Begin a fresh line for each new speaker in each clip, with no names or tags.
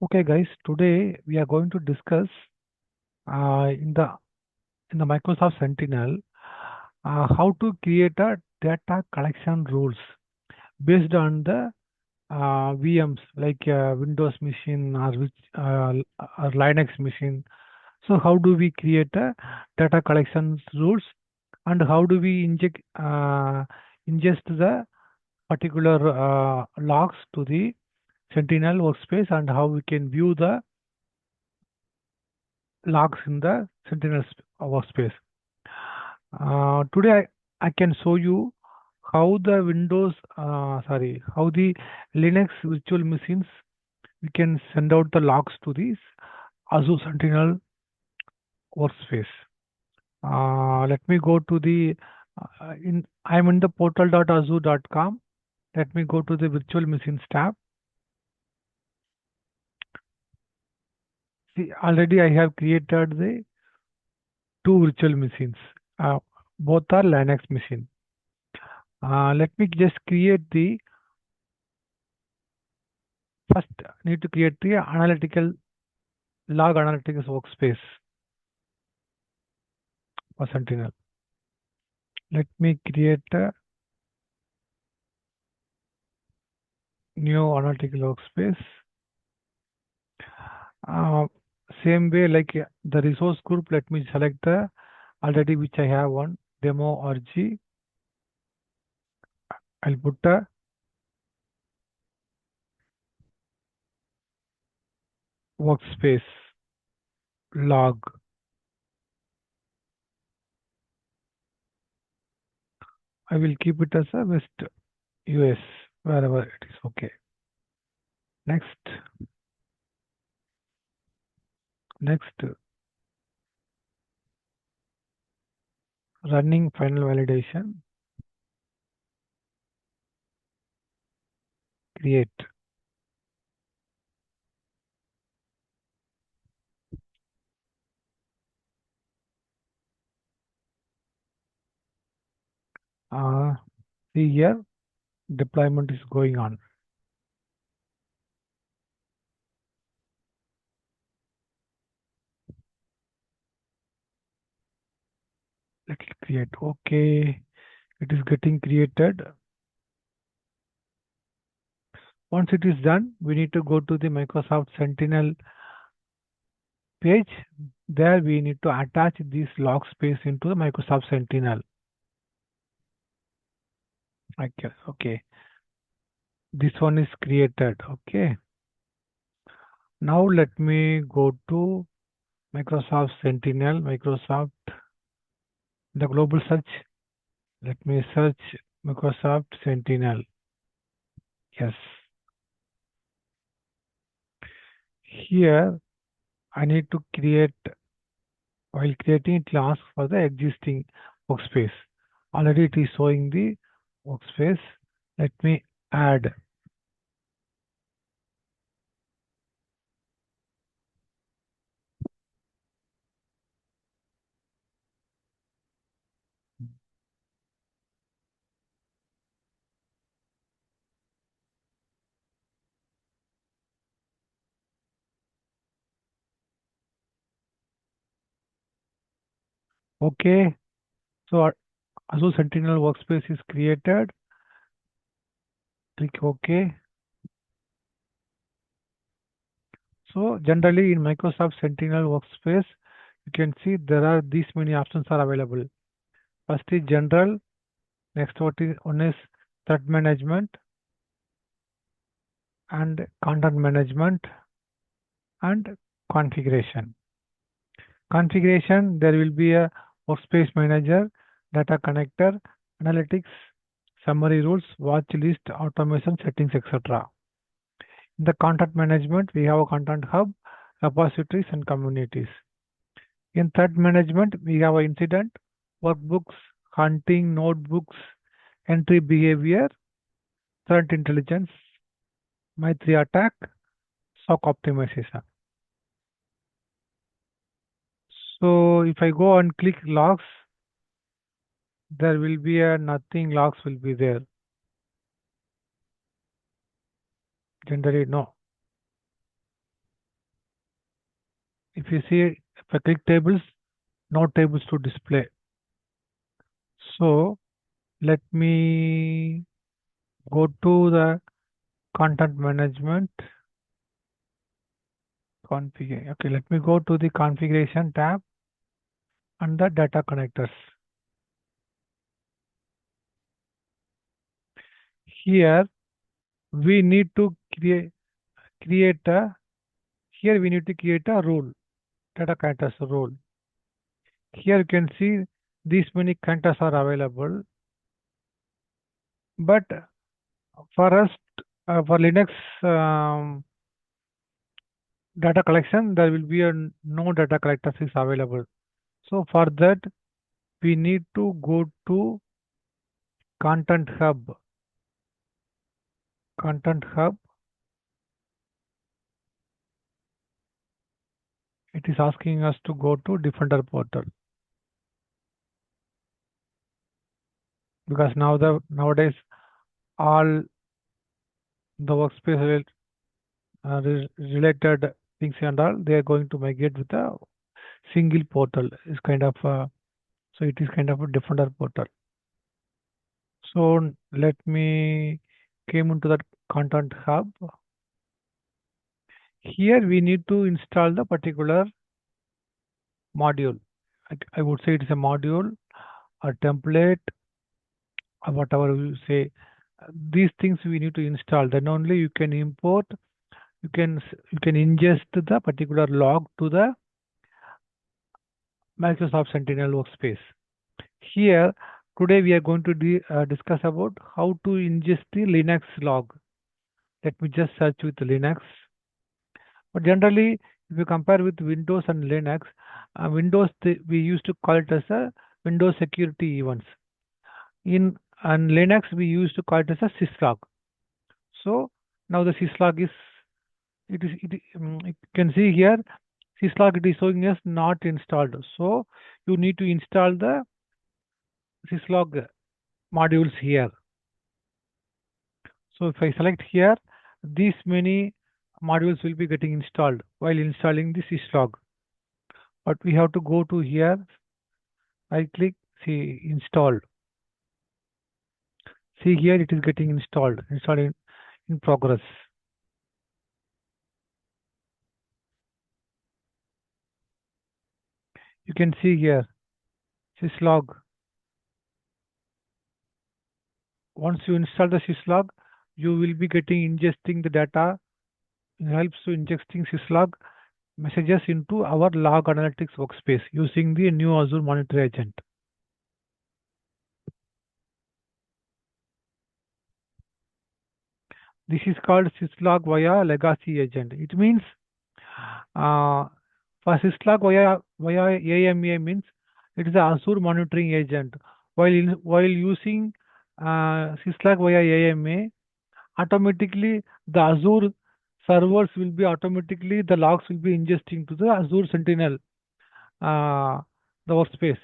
Okay, guys. Today we are going to discuss in the Microsoft Sentinel how to create a data collection rules based on the VMs like Windows machine or Linux machine. So how do we create a data collection rules and how do we ingest the particular logs to the Sentinel workspace and how we can view the logs in the Sentinel workspace. Today I can show you how the how the Linux virtual machines we can send out the logs to this Azure Sentinel workspace. Let me go to the I'm in the portal.azure.com. Let me go to the virtual machines tab. See, already I have created the two virtual machines. Uh, Both are Linux machine. Let me just create the first need to create the analytical log analytics workspace for Sentinel. Let me create a new analytical workspace. Uh, Same way like the resource group, let me select the already which I have one demo RG. I'll put a workspace log. I will keep it as a West US wherever it is. Okay. Next, running final validation. Create. See here, deployment is going on. Let it create. Okay, it is getting created. Once it is done, we need to go to the Microsoft Sentinel page. There we need to attach this log space into the Microsoft Sentinel. Okay. This one is created. Okay. Now let me go to Microsoft Sentinel, the global search. Let me search Microsoft Sentinel. Yes. Here I need to create, while creating class for the existing workspace. Already it is showing the workspace. Let me add. Okay. So our Azure Sentinel workspace is created. Click OK. So generally in Microsoft Sentinel workspace, you can see there are these many options are available. First is general. Next one is threat management and content management and configuration. Configuration, there will be a workspace manager, data connector, analytics, summary rules, watch list, automation settings, etc. In the content management, we have a content hub, repositories, and communities. In threat management, we have an incident, workbooks, hunting, notebooks, entry behavior, threat intelligence, my3 attack, SOC optimization. So if I go and click logs, there will be nothing logs will be there. Generally, no. if you see, if I click tables, no tables to display. So let me go to the content management config. Okay, let me go to the configuration tab and the data connectors. Here we need to create a here we need to create a rule, data connectors rule. Here you can see these many connectors are available, but for us, for Linux data collection, there will be a no data collectors is available. So for that, we need to go to Content Hub. Content Hub. It is asking us to go to Defender portal because nowadays all the workspace related things and all they are going to migrate with a single portal. Is kind of so it is kind of a Defender portal. So let me came into that Content Hub. Here we need to install the particular module. I would say it is a module, a template, or whatever you say. These things we need to install. Then only you can import. You can ingest the particular log to the Microsoft Sentinel workspace. Here today we are going to discuss about how to ingest the Linux log. Let me just search with Linux. But generally, if you compare with Windows and Linux, Windows we used to call it as a Windows security events. In and Linux we used to call it as a syslog. So now the syslog is you can see here syslog it is showing us not installed. So you need to install the syslog modules here. So if I select here, these many modules will be getting installed while installing the syslog. But we have to go to here. I click see installed. See here it is getting installed. Installed in progress. You can see here syslog. Once you install the syslog, you will be getting ingesting the data. It helps to ingesting syslog messages into our log analytics workspace using the new Azure Monitor Agent. This is called syslog via legacy agent. It means for syslog via AMA means it is a Azure monitoring agent. While using syslog via AMA, automatically the Azure servers will be automatically the logs will be ingesting to the Azure Sentinel the workspace.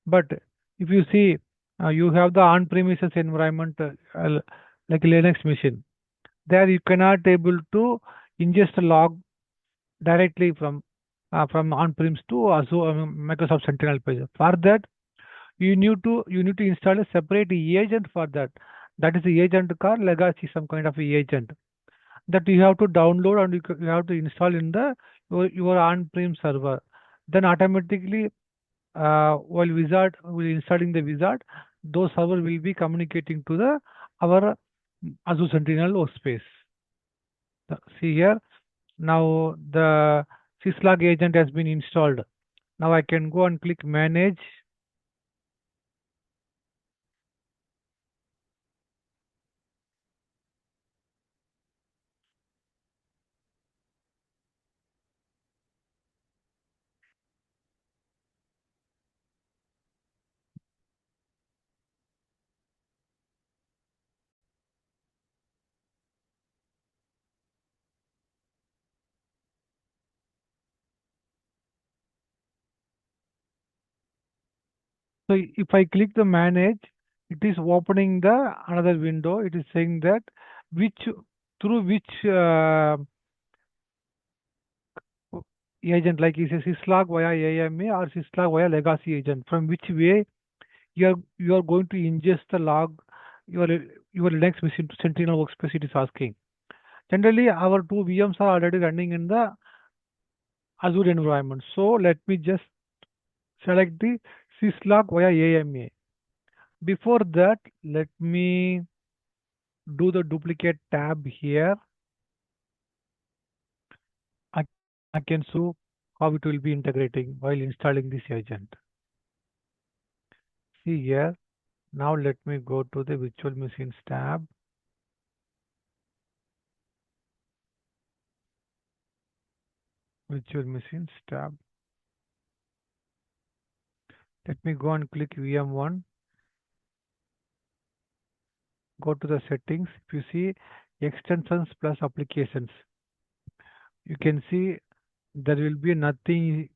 But if you see you have the on-premises environment like a Linux machine, there you cannot able to ingest a log directly from on-premise to Azure Microsoft Sentinel page. For that, you need to install a separate agent for that. That is the agent called legacy, some kind of a agent that you have to download and you have to install in the your on-prem server. Then automatically, while installing the wizard, those server will be communicating to the our Azure Sentinel workspace. See here, now the syslog agent has been installed. Now I can go and click manage. So if I click the manage, it is opening the another window. It is saying that which through which agent, like is a syslog via AMA or syslog via legacy agent, from which way you are going to ingest the log your your Linux machine to Sentinel workspace, it is asking. Generally, our two VMs are already running in the Azure environment. So let me just select the syslog via AMA. Before that, let me do the duplicate tab here. I can show how it will be integrating while installing this agent. See here. Now let me go to the virtual machines tab. Virtual machines tab. Let me go and click VM1. Go to the settings. If you see extensions plus applications, you can see there will be nothing.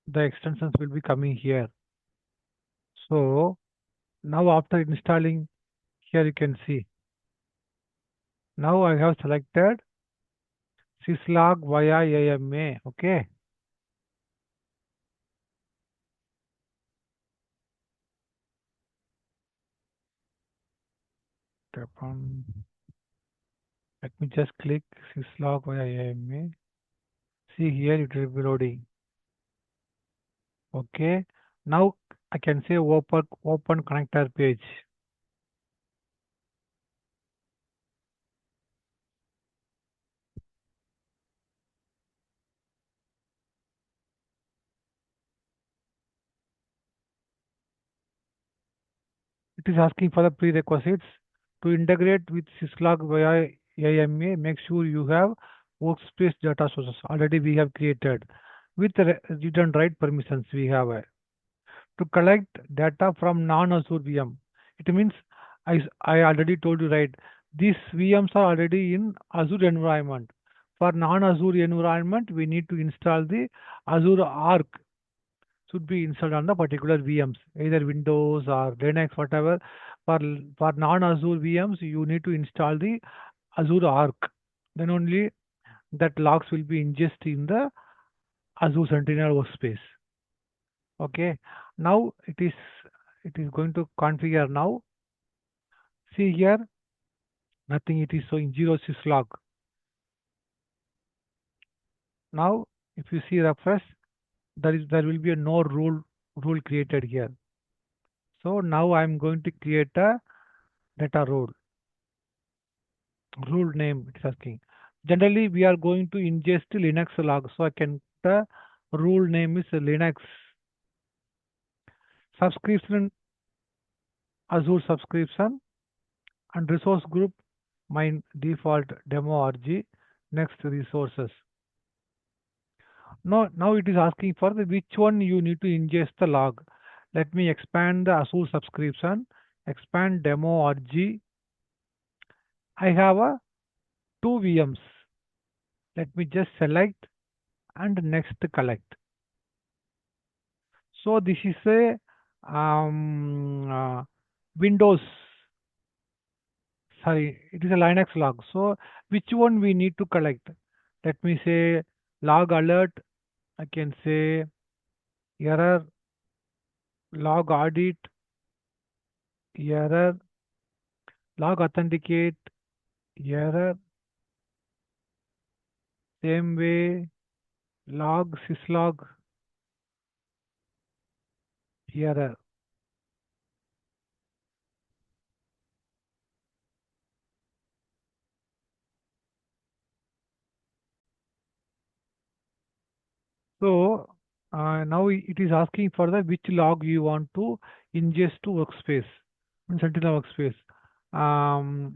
The extensions will be coming here. So now after installing here, you can see. Now I have selected syslog via AMA. Okay. Tap on. Let me just click syslog via AMA. See here it will be loading. Okay. Now I can say open connector page. It is asking for the prerequisites to integrate with syslog via AMA. Make sure you have workspace data sources already we have created with the read and write permissions we have to collect data from non-Azure VM. It means I already told you, right? These VMs are already in Azure environment. For non-Azure environment, we need to install the Azure Arc should be installed on the particular VMs, either Windows or Linux, whatever. For non-Azure VMs, you need to install the Azure Arc. Then only that logs will be ingested in the Azure Sentinel workspace. Okay. Now it is going to configure now. See here, nothing. It is showing 0 syslog. Now, if you see refresh, there will be a no rule created here. So now I am going to create a data rule name. It's asking. Generally, we are going to ingest Linux log, so I can the rule name is Linux subscription, Azure subscription, and resource group. My default demo RG. Next resources. Now it is asking for the which one you need to ingest the log. Let me expand the Azure subscription. Expand demo RG. I have a two VMs. Let me just select and next collect. So this is a Windows. Sorry, it is a Linux log. So which one we need to collect? Let me say log alert. I can say error, log audit, error, log authenticate, error, same way, log syslog, error. So now it is asking for the which log you want to ingest to workspace, in Sentinel workspace.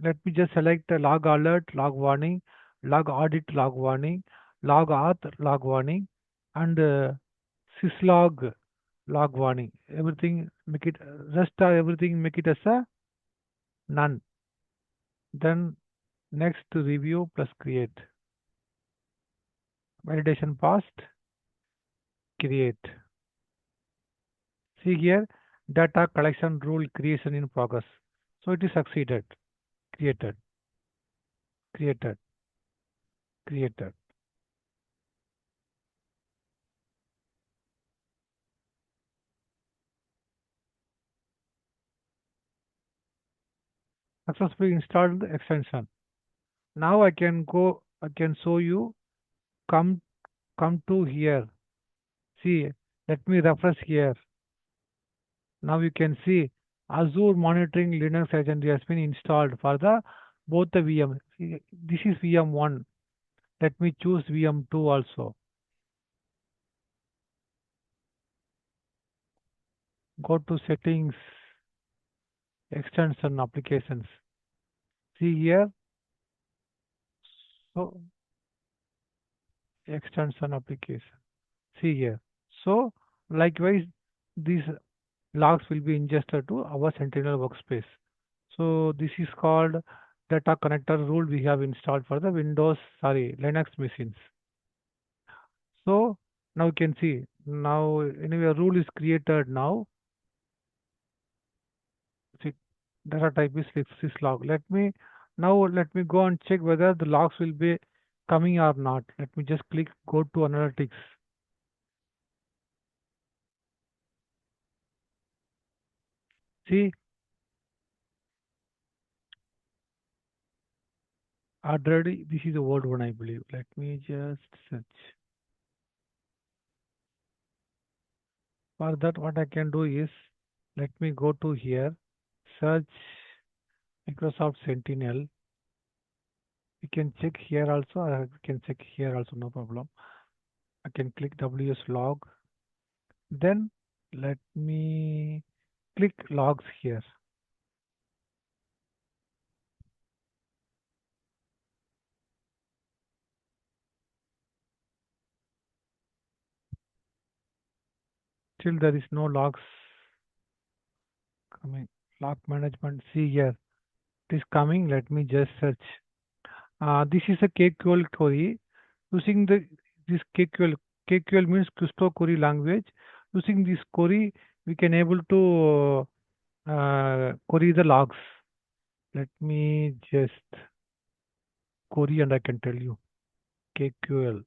Let me just select log alert, log warning, log audit, log warning, log auth, log warning, and syslog, log warning. Everything make it rest of everything make it as a none. Then next review plus create. Validation passed. Create. See here, data collection rule creation in progress. So it is succeeded. Created, created, created. successfully installed the extension. Now I can show you, come to here. See, let me refresh here. Now you can see Azure Monitoring Linux Agent has been installed for the both the VM. See, this is VM1. Let me choose VM2 also. Go to settings, extension applications. See here, so extension application. See here. So likewise, these logs will be ingested to our Sentinel workspace. So this is called data connector rule we have installed for the Linux machines. So now you can see, now anyway a rule is created now. See, data type is syslog. Let me go and check whether the logs will be coming or not. Let me just go to analytics. See, already this is a word one, I believe. Let me just search. For that, what I can do is, let me go to here, search Microsoft Sentinel. We can check here also, or we can check here also, no problem. I can click WS log. Then let me click logs here. Still there is no logs coming. Log management, see here, it is coming. Let me just search. This is a KQL query. Using this KQL, KQL means Crystal query language. Using this query, we can able to query the logs. Let me just query and I can tell you KQL.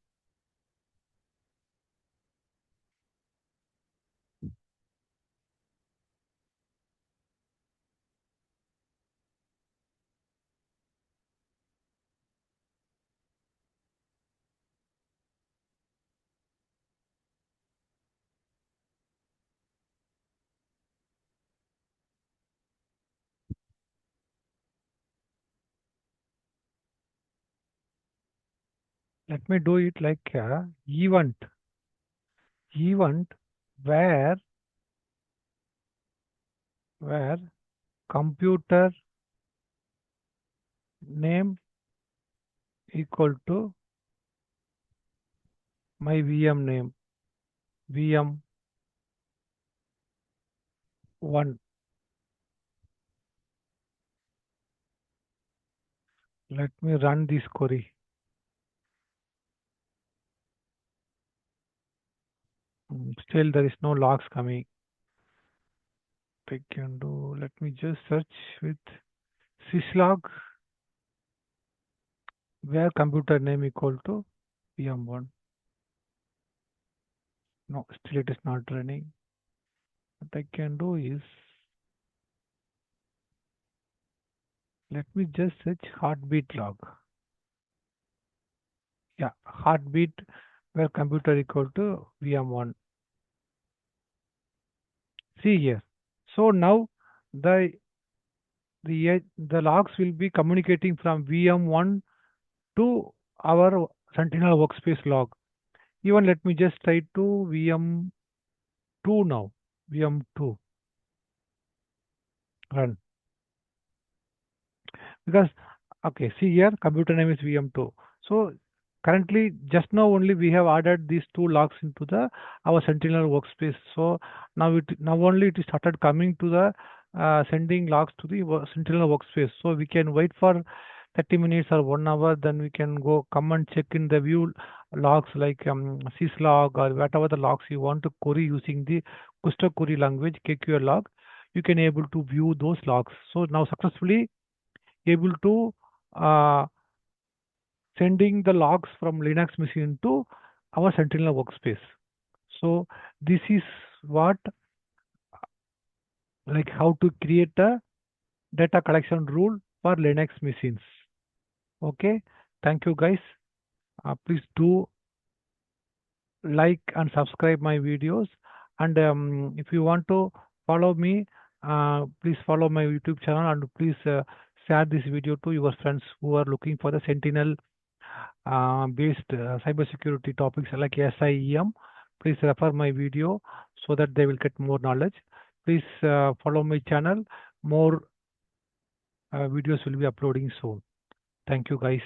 Let me do it like event where where computer name equal to my VM name, VM1. Let me run this query. Still there is no logs coming. I can do, let me just search with syslog where computer name equal to VM1. No, still it is not running. What I can do is, let me just search heartbeat log. Yeah, heartbeat where computer equal to VM1. See here. So now the the logs will be communicating from VM1 to our Sentinel workspace log. Even let me just try to VM2 now. VM2 run. Because okay, see here computer name is VM2. So currently just now only we have added these two logs into the our Sentinel workspace. So now only it is started coming to the sending logs to the Sentinel workspace. So we can wait for 30 minutes or 1 hour, then we can come and check in the view logs like syslog or whatever the logs you want to query using the Custo query language KQL log. You can able to view those logs. So now successfully able to uh, sending the logs from Linux machine to our Sentinel workspace. So this is what, like how to create a data collection rule for Linux machines. Okay, thank you guys. Please do like and subscribe my videos. And if you want to follow me, please follow my YouTube channel and please share this video to your friends who are looking for the Sentinel based cybersecurity topics like SIEM. Please refer my video so that they will get more knowledge. Please follow my channel. More videos will be uploading soon. Thank you, guys.